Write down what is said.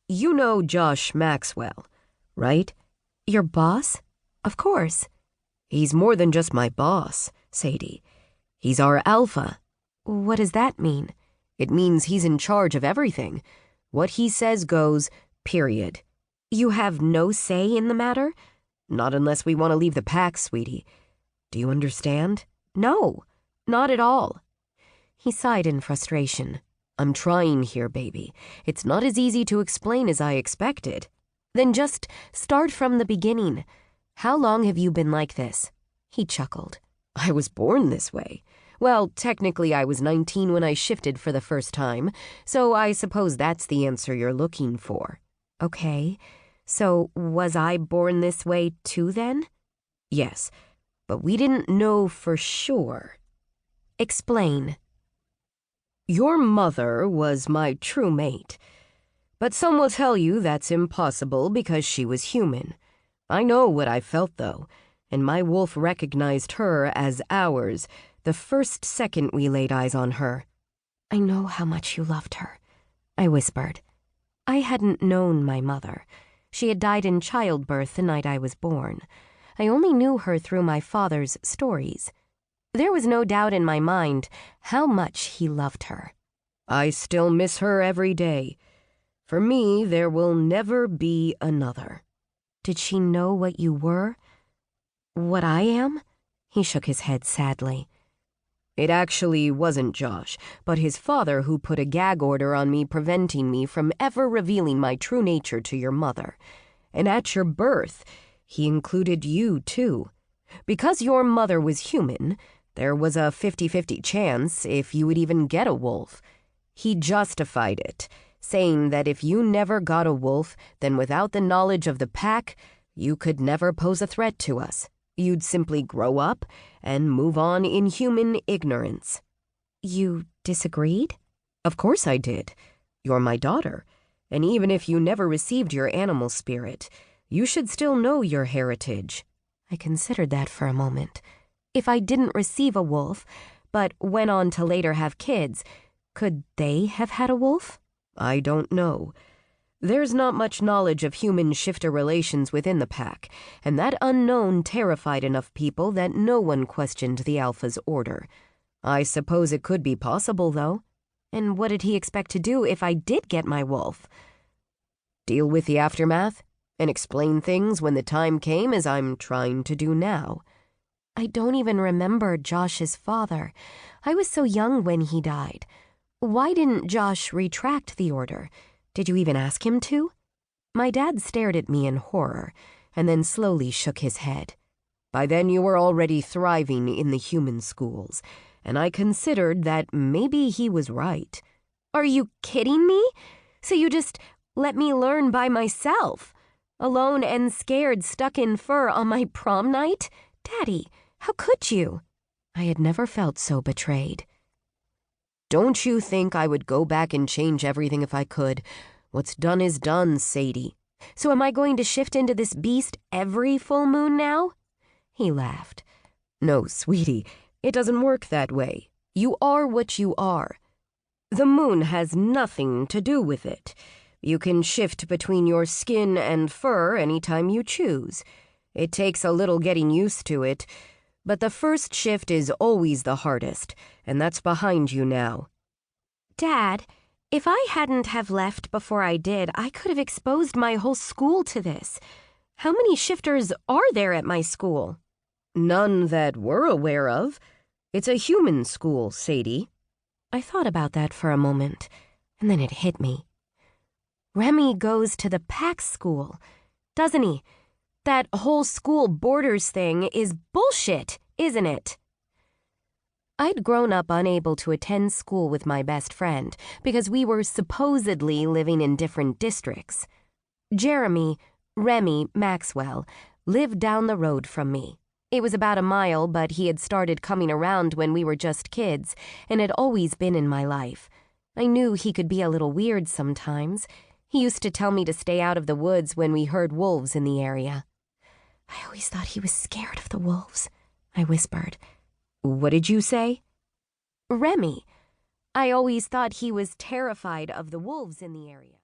You know Josh Maxwell, right? Your boss? Of course. He's more than just my boss, Sadie. He's our alpha. What does that mean? It means he's in charge of everything. What he says goes, period. You have no say in the matter? Not unless we want to leave the pack, sweetie. Do you understand? No, not at all. He sighed in frustration. I'm trying here, baby. It's not as easy to explain as I expected. Then just start from the beginning. How long have you been like this? He chuckled. I was born this way. Well, technically I was 19 when I shifted for the first time, so I suppose that's the answer you're looking for. Okay, so was I born this way too then? Yes, but we didn't know for sure. Explain. Your mother was my true mate, but some will tell you that's impossible because she was human. I know what I felt, though, and my wolf recognized her as ours the first second we laid eyes on her. I know how much you loved her, I whispered. I hadn't known my mother. She had died in childbirth the night I was born. I only knew her through my father's stories. There was no doubt in my mind how much he loved her. I still miss her every day. For me, there will never be another. Did she know what you were? What I am? He shook his head sadly. It actually wasn't Josh, but his father who put a gag order on me preventing me from ever revealing my true nature to your mother. And at your birth, he included you, too. Because your mother was human, there was a 50-50 chance if you would even get a wolf. He justified it, saying that if you never got a wolf, then without the knowledge of the pack, you could never pose a threat to us. You'd simply grow up and move on in human ignorance. You disagreed? Of course I did. You're my daughter, and even if you never received your animal spirit, you should still know your heritage. I considered that for a moment. If I didn't receive a wolf, but went on to later have kids, could they have had a wolf? I don't know. There's not much knowledge of human shifter relations within the pack, and that unknown terrified enough people that no one questioned the Alpha's order. I suppose it could be possible, though. And what did he expect to do if I did get my wolf? Deal with the aftermath and explain things when the time came, as I'm trying to do now. I don't even remember Josh's father. I was so young when he died. Why didn't Josh retract the order? Did you even ask him to? My dad stared at me in horror, and then slowly shook his head. By then you were already thriving in the human schools, and I considered that maybe he was right. Are you kidding me? So you just let me learn by myself? Alone and scared, stuck in fur on my prom night? Daddy, how could you? I had never felt so betrayed. Don't you think I would go back and change everything if I could? What's done is done, Sadie. So am I going to shift into this beast every full moon now? He laughed. No, sweetie, it doesn't work that way. You are what you are. The moon has nothing to do with it. You can shift between your skin and fur anytime you choose. It takes a little getting used to it, but the first shift is always the hardest, and that's behind you now. Dad, if I hadn't have left before I did, I could have exposed my whole school to this. How many shifters are there at my school? None that we're aware of. It's a human school, Sadie. I thought about that for a moment, and then it hit me. Remy goes to the pack school, doesn't he? That whole school borders thing is bullshit, isn't it? I'd grown up unable to attend school with my best friend because we were supposedly living in different districts. Jeremy, Remy Maxwell, lived down the road from me. It was about a mile, but he had started coming around when we were just kids and had always been in my life. I knew he could be a little weird sometimes. He used to tell me to stay out of the woods when we heard wolves in the area. I always thought he was scared of the wolves, I whispered. What did you say? Remy. I always thought he was terrified of the wolves in the area.